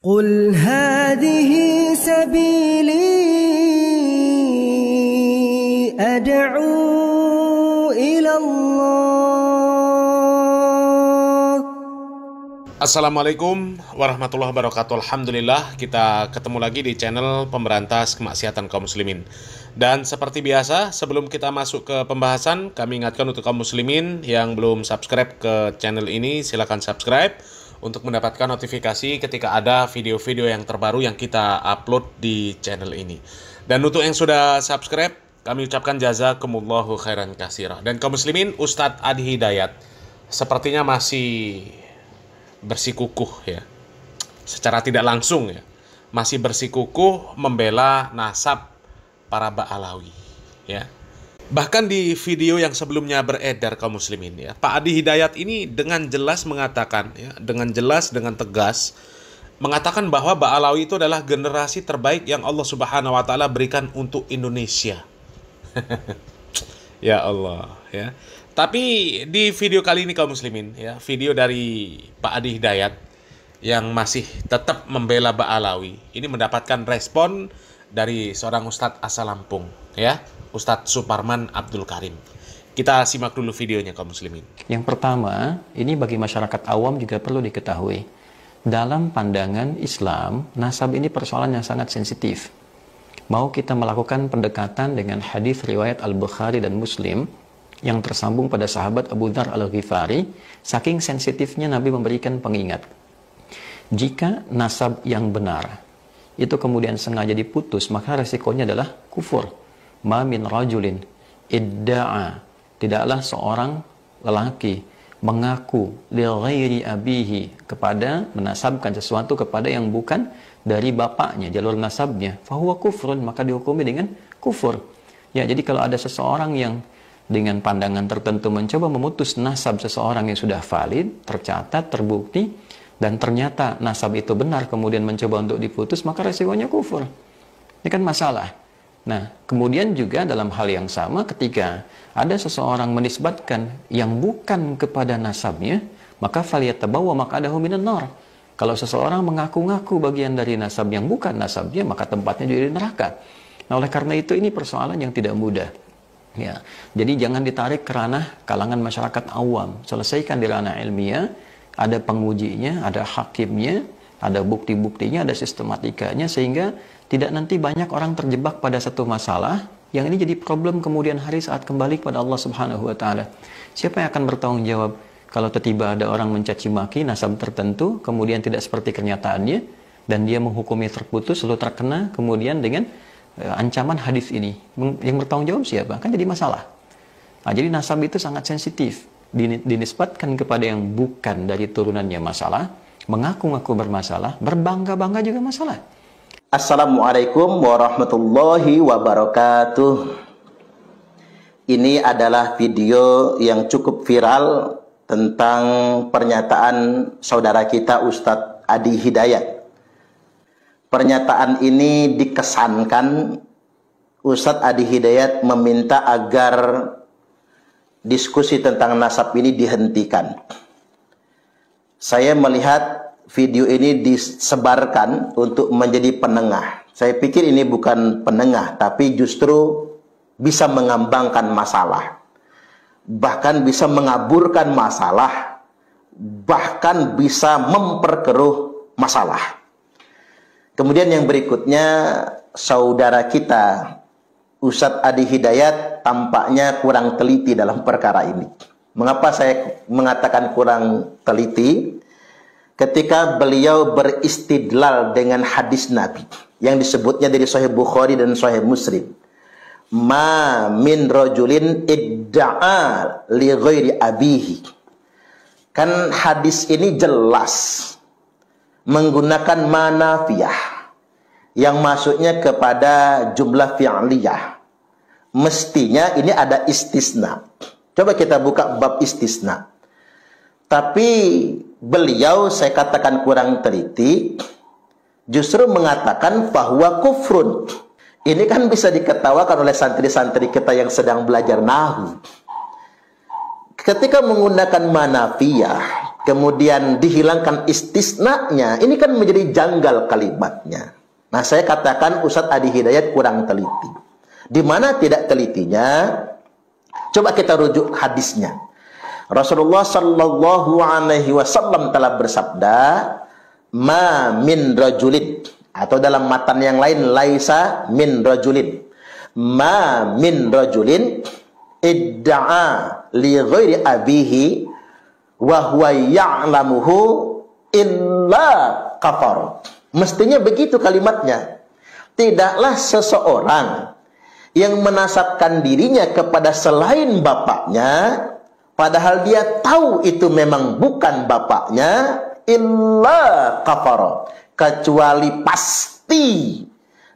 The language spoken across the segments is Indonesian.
قل هذه سبيلي أدعو إلى الله. Assalamualaikum warahmatullahi wabarakatuh. Alhamdulillah, kita ketemu lagi di channel Pemberantas Kemaksiatan Kaum Muslimin. Dan seperti biasa, sebelum kita masuk ke pembahasan, kami ingatkan untuk kaum muslimin yang belum subscribe ke channel ini, silakan subscribe untuk mendapatkan notifikasi ketika ada video-video yang terbaru yang kita upload di channel ini. Dan untuk yang sudah subscribe, kami ucapkan jazakumullahu khairan katsira. Dan kaum muslimin, Ustadz Adi Hidayat sepertinya masih bersikukuh ya, secara tidak langsung ya, masih bersikukuh membela nasab para Ba'alawi ya. Bahkan di video yang sebelumnya beredar kaum muslimin ya, Pak Adi Hidayat ini dengan jelas mengatakan ya, dengan jelas, dengan tegas mengatakan bahwa Ba'alawi itu adalah generasi terbaik yang Allah Subhanahu wa taala berikan untuk Indonesia. Ya Allah ya. Tapi di video kali ini kaum muslimin ya, video dari Pak Adi Hidayat yang masih tetap membela Ba'alawi ini mendapatkan respon dari seorang Ustadz asal Lampung ya, Ustadz Suparman Abdul Karim. Kita simak dulu videonya kaum muslimin. Yang pertama, ini bagi masyarakat awam juga perlu diketahui. Dalam pandangan Islam, nasab ini persoalan yang sangat sensitif. Mau kita melakukan pendekatan dengan hadis riwayat Al-Bukhari dan Muslim yang tersambung pada sahabat Abu Dzar Al-Ghifari, saking sensitifnya Nabi memberikan pengingat. Jika nasab yang benar itu kemudian sengaja diputus, maka resikonya adalah kufur. Ma min rajulin idda'a, tidaklah seorang lelaki mengaku li ghairi abihi, kepada menasabkan sesuatu kepada yang bukan dari bapaknya, jalur nasabnya, fahuwa kufrun, maka dihukumi dengan kufur. Ya, jadi kalau ada seseorang yang dengan pandangan tertentu mencoba memutus nasab seseorang yang sudah valid, tercatat, terbukti, dan ternyata nasab itu benar, kemudian mencoba untuk diputus, maka resikonya kufur. Ini kan masalah. Nah, kemudian juga dalam hal yang sama, ketika ada seseorang menisbatkan yang bukan kepada nasabnya, maka falyatabawwa maq'adahu minan nar. Kalau seseorang mengaku-ngaku bagian dari nasab yang bukan nasabnya, maka tempatnya juga di neraka. Nah, oleh karena itu ini persoalan yang tidak mudah. Ya, jadi jangan ditarik ke ranah kalangan masyarakat awam. Selesaikan di ranah ilmiah, ada pengujinya, ada hakimnya, ada bukti-buktinya, ada sistematikanya, sehingga tidak nanti banyak orang terjebak pada satu masalah yang ini jadi problem kemudian hari saat kembali kepada Allah Subhanahu wa taala. Siapa yang akan bertanggung jawab kalau tiba-tiba ada orang mencaci maki nasab tertentu, kemudian tidak seperti kenyataannya, dan dia menghukumi terputus, lalu terkena kemudian dengan ancaman hadis ini? Yang bertanggung jawab siapa? Kan jadi masalah. Nah, jadi nasab itu sangat sensitif, dinisbatkan kepada yang bukan dari turunannya masalah, mengaku-ngaku bermasalah, berbangga-bangga juga masalah. Assalamualaikum warahmatullahi wabarakatuh. Ini adalah video yang cukup viral tentang pernyataan saudara kita Ustadz Adi Hidayat. Pernyataan ini dikesankan Ustadz Adi Hidayat meminta agar diskusi tentang nasab ini dihentikan. Saya melihat video ini disebarkan untuk menjadi penengah. Saya pikir ini bukan penengah, tapi justru bisa mengambangkan masalah, bahkan bisa mengaburkan masalah, bahkan bisa memperkeruh masalah. Kemudian yang berikutnya, saudara kita Ustadz Adi Hidayat tampaknya kurang teliti dalam perkara ini. Mengapa saya mengatakan kurang teliti? Ketika beliau beristidlal dengan hadis Nabi yang disebutnya dari Sahih Bukhari dan Sahih Muslim, ma min rajulin idda'a li ghairi abihi. Kan hadis ini jelas menggunakan manafiyah yang maksudnya kepada jumlah fi'liyah. Mestinya ini ada istisna. Coba kita buka bab istisna. Tapi beliau, saya katakan kurang teliti, justru mengatakan bahwa kufrun. Ini kan bisa diketawakan oleh santri-santri kita yang sedang belajar nahwu. Ketika menggunakan manafiyah, kemudian dihilangkan istisnanya, ini kan menjadi janggal kalimatnya. Nah, saya katakan Ustadz Adi Hidayat kurang teliti. Di mana tidak telitinya? Coba kita rujuk hadisnya. Rasulullah sallallahu alaihi wasallam telah bersabda, "Ma min rajulin," atau dalam matan yang lain, "laisa min rajulin." Ma min rajulin idda'a li ghairi abihi wa huwa ya'lamuhu illa kafar. Mestinya begitu kalimatnya. Tidaklah seseorang yang menasabkan dirinya kepada selain bapaknya, padahal dia tahu itu memang bukan bapaknya, illa kafar, kecuali pasti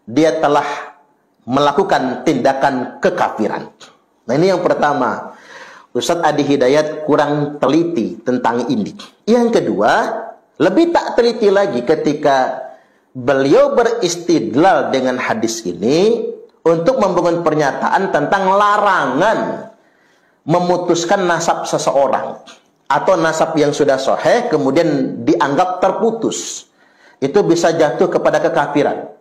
dia telah melakukan tindakan kekafiran. Nah, ini yang pertama. Ustadz Adi Hidayat kurang teliti tentang ini. Yang kedua, lebih tak teliti lagi ketika beliau beristidlal dengan hadis ini untuk membangun pernyataan tentang larangan memutuskan nasab seseorang atau nasab yang sudah sahih kemudian dianggap terputus. Itu bisa jatuh kepada kekafiran.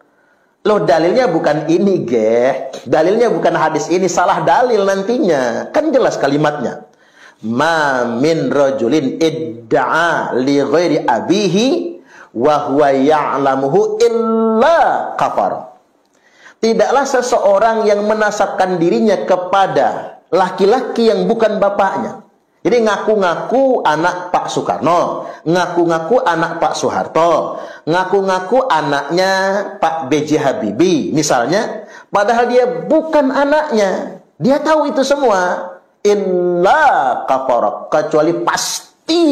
Loh, dalilnya bukan ini, dalilnya bukan hadis ini, salah dalil nantinya. Kan jelas kalimatnya. Ma min rajulin idda'a li ghairi abihi wa huwa ya'lamuhu illa kafar. Tidaklah seseorang yang menasabkan dirinya kepada laki-laki yang bukan bapaknya. Jadi ngaku-ngaku anak Pak Soekarno, ngaku-ngaku anak Pak Soeharto, ngaku-ngaku anaknya Pak B.J. Habibie misalnya, padahal dia bukan anaknya. Dia tahu itu semua. Illa kafara, kecuali pasti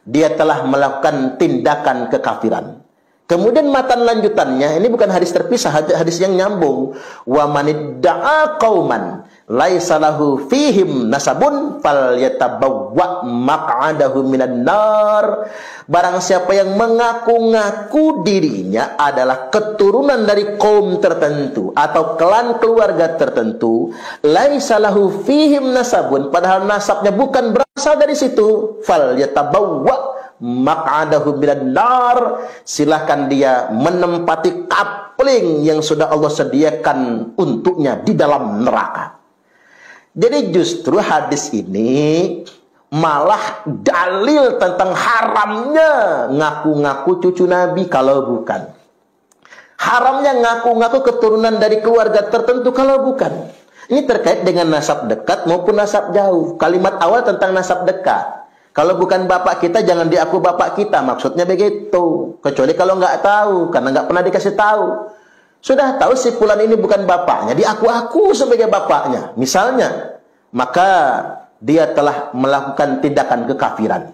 dia telah melakukan tindakan kekafiran. Kemudian matan lanjutannya, ini bukan hadis terpisah, hadis yang nyambung. Wa manidda'a qauman laisa lahu fihim nasabun falyatabawwa maq'adahu minan nar. Barang siapa yang mengaku-ngaku dirinya adalah keturunan dari kaum tertentu atau klan keluarga tertentu, laisa lahu fihim nasabun, padahal nasabnya bukan berasal dari situ, falyatabawwa maq'adahu minan nar, silahkan dia menempati kapling yang sudah Allah sediakan untuknya di dalam neraka. Jadi justru hadis ini malah dalil tentang haramnya ngaku-ngaku cucu Nabi kalau bukan. Haramnya ngaku-ngaku keturunan dari keluarga tertentu kalau bukan. Ini terkait dengan nasab dekat maupun nasab jauh. Kalimat awal tentang nasab dekat. Kalau bukan bapak kita, jangan diaku bapak kita. Maksudnya begitu. Kecuali kalau nggak tahu, karena nggak pernah dikasih tahu. Sudah tahu si fulan ini bukan bapaknya, diaku-aku sebagai bapaknya. Misalnya, maka dia telah melakukan tindakan kekafiran.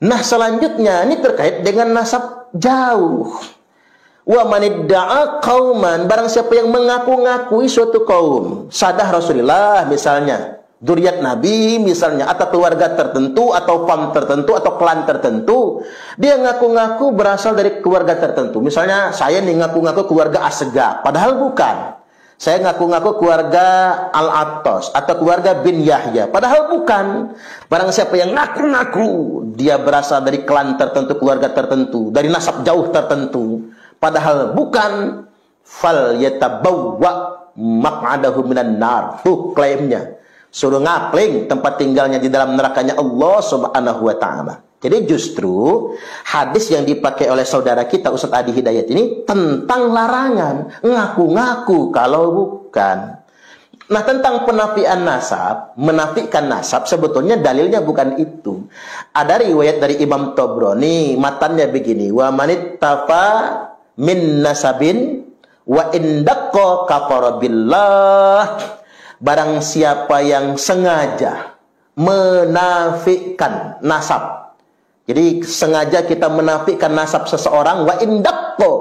Nah, selanjutnya, ini terkait dengan nasab jauh. Wa manidda'a qauman, barang siapa yang mengaku-ngakui suatu kaum. Sadah Rasulullah misalnya. Dzurriyyat Nabi misalnya, atau keluarga tertentu, atau fam tertentu, atau klan tertentu, dia ngaku-ngaku berasal dari keluarga tertentu. Misalnya saya nih ngaku-ngaku keluarga Asegaf, padahal bukan. Saya ngaku-ngaku keluarga Al-Attas atau keluarga bin Yahya, padahal bukan. Barang siapa yang ngaku-ngaku dia berasal dari klan tertentu, keluarga tertentu, dari nasab jauh tertentu, padahal bukan, fal yatabawwa maq'adahu minan nar. Tuh klaimnya. Suruh ngapling tempat tinggalnya di dalam nerakanya Allah Subhanahu wa ta'ala. Jadi justru hadis yang dipakai oleh saudara kita Ustadz Adi Hidayat ini tentang larangan ngaku-ngaku kalau bukan. Nah, tentang penafian nasab, menafikan nasab, sebetulnya dalilnya bukan itu. Ada riwayat dari Imam Tabrani, matannya begini, wa manittafa min nasabin wa indaqqa kafara billah. Barang siapa yang sengaja menafikan nasab. Jadi sengaja kita menafikan nasab seseorang, wa indaqqa,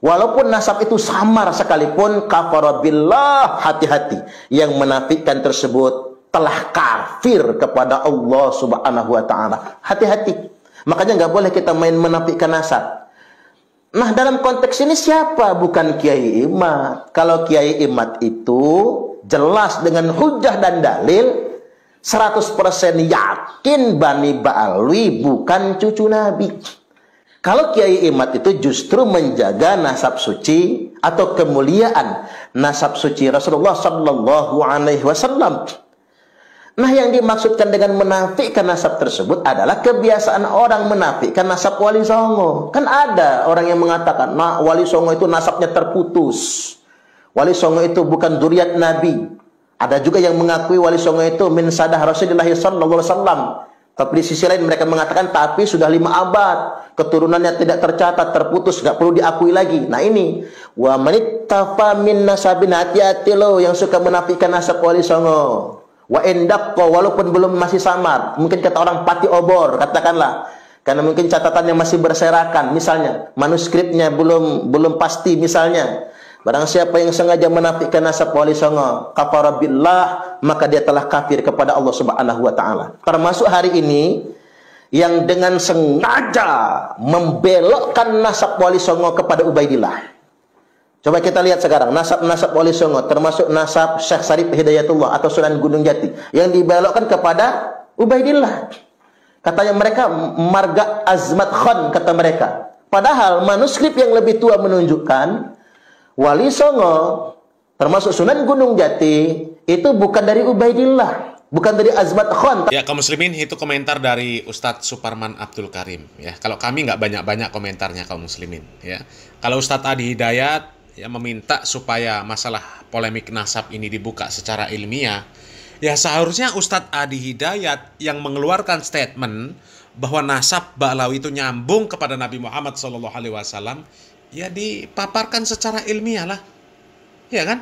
walaupun nasab itu samar sekalipun, kafara billah, hati-hati. Yang menafikan tersebut telah kafir kepada Allah Subhanahu wa ta'ala. Hati-hati. Makanya nggak boleh kita main menafikan nasab. Nah, dalam konteks ini siapa? Bukan Kiai Imat. Kalau Kiai Imat itu jelas dengan hujah dan dalil, 100% yakin Bani Ba'alwi bukan cucu Nabi. Kalau Kiai Imad itu justru menjaga nasab suci atau kemuliaan nasab suci Rasulullah Sallallahu Alaihi Wasallam. Nah, yang dimaksudkan dengan menafikan nasab tersebut adalah kebiasaan orang menafikan nasab Wali Songo. Kan ada orang yang mengatakan, nah, Wali Songo itu nasabnya terputus. Wali Songo itu bukan zuriat Nabi. Ada juga yang mengakui Wali Songo itu min sadah Rasulullah Sallallahu Alaihi Wasallam. Tapi di sisi lain mereka mengatakan, tapi sudah 5 abad, keturunannya tidak tercatat, terputus, nggak perlu diakui lagi. Nah ini, wa manittafa min nasabin, hati-hati loh yang suka menafikan nasab Wali Songo. Wa endakko, walaupun belum masih samar, mungkin kata orang pati obor, katakanlah, karena mungkin catatannya masih berserakan, misalnya manuskripnya belum pasti, misalnya. Barang siapa yang sengaja menafikan nasab Wali Songo, kafara billah, maka dia telah kafir kepada Allah Subhanahu wa taala. Termasuk hari ini yang dengan sengaja membelokkan nasab Wali Songo kepada Ubaidillah. Coba kita lihat sekarang nasab-nasab Wali Songo, termasuk nasab Syekh Sarip Hidayatullah atau Sunan Gunung Jati yang dibelokkan kepada Ubaidillah. Katanya mereka marga Azmat Khan, kata mereka. Padahal manuskrip yang lebih tua menunjukkan Wali Songo, termasuk Sunan Gunung Jati, itu bukan dari Ubaidillah, bukan dari Azmat Khan. Ya, kaum muslimin, itu komentar dari Ustadz Suparman Abdul Karim. Ya, kalau kami nggak banyak-banyak komentarnya, kaum muslimin. Ya, kalau Ustadz Adi Hidayat ya meminta supaya masalah polemik nasab ini dibuka secara ilmiah, ya seharusnya Ustadz Adi Hidayat yang mengeluarkan statement bahwa nasab Ba'alawi itu nyambung kepada Nabi Muhammad SAW, ya dipaparkan secara ilmiah lah, ya kan?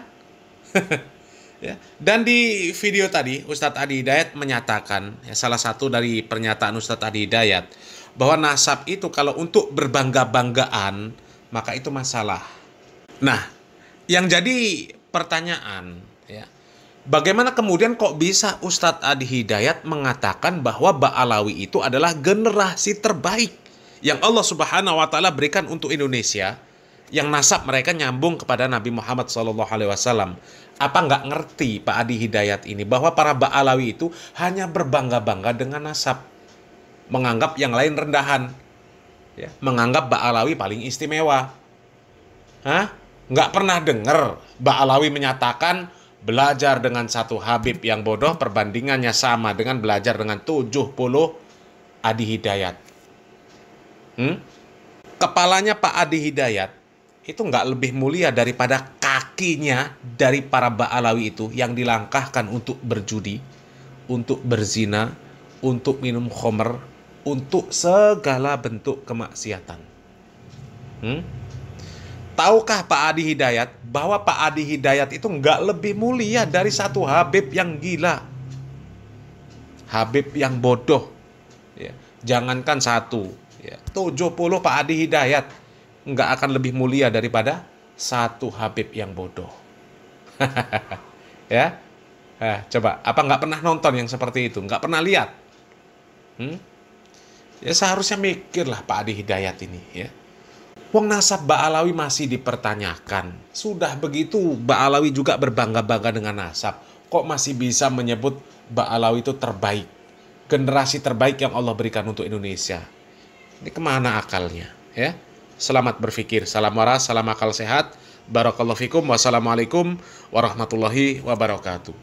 Ya. Dan di video tadi Ustadz Adi Hidayat menyatakan, ya, salah satu dari pernyataan Ustadz Adi Hidayat, bahwa nasab itu kalau untuk berbangga-banggaan maka itu masalah. Nah, yang jadi pertanyaan, ya, bagaimana kemudian kok bisa Ustadz Adi Hidayat mengatakan bahwa Ba'alawi itu adalah generasi terbaik yang Allah Subhanahu wa taala berikan untuk Indonesia, yang nasab mereka nyambung kepada Nabi Muhammad SAW. Apa nggak ngerti Pak Adi Hidayat ini bahwa para Ba'alawi itu hanya berbangga-bangga dengan nasab, menganggap yang lain rendahan, ya, menganggap Ba'alawi paling istimewa. Hah? Nggak pernah dengar Ba'alawi menyatakan belajar dengan satu Habib yang bodoh perbandingannya sama dengan belajar dengan 70 Adi Hidayat. Kepalanya Pak Adi Hidayat itu nggak lebih mulia daripada kakinya dari para Ba'alawi itu yang dilangkahkan untuk berjudi, untuk berzina, untuk minum khamr, untuk segala bentuk kemaksiatan. Tahukah Pak Adi Hidayat bahwa Pak Adi Hidayat itu nggak lebih mulia dari satu Habib yang gila, Habib yang bodoh, ya. Jangankan satu, ya, 70 Pak Adi Hidayat nggak akan lebih mulia daripada satu Habib yang bodoh. Ya, coba apa nggak pernah nonton yang seperti itu, nggak pernah lihat? Ya seharusnya mikirlah Pak Adi Hidayat ini, ya. Wong nasab Ba'alawi masih dipertanyakan. Sudah begitu Ba'alawi juga berbangga-bangga dengan nasab. Kok masih bisa menyebut Ba'alawi itu terbaik, generasi terbaik yang Allah berikan untuk Indonesia? Ini kemana akalnya, ya? Selamat berpikir. Salam waras, salam akal sehat. Barakallahu fikum. Wassalamualaikum warahmatullahi wabarakatuh.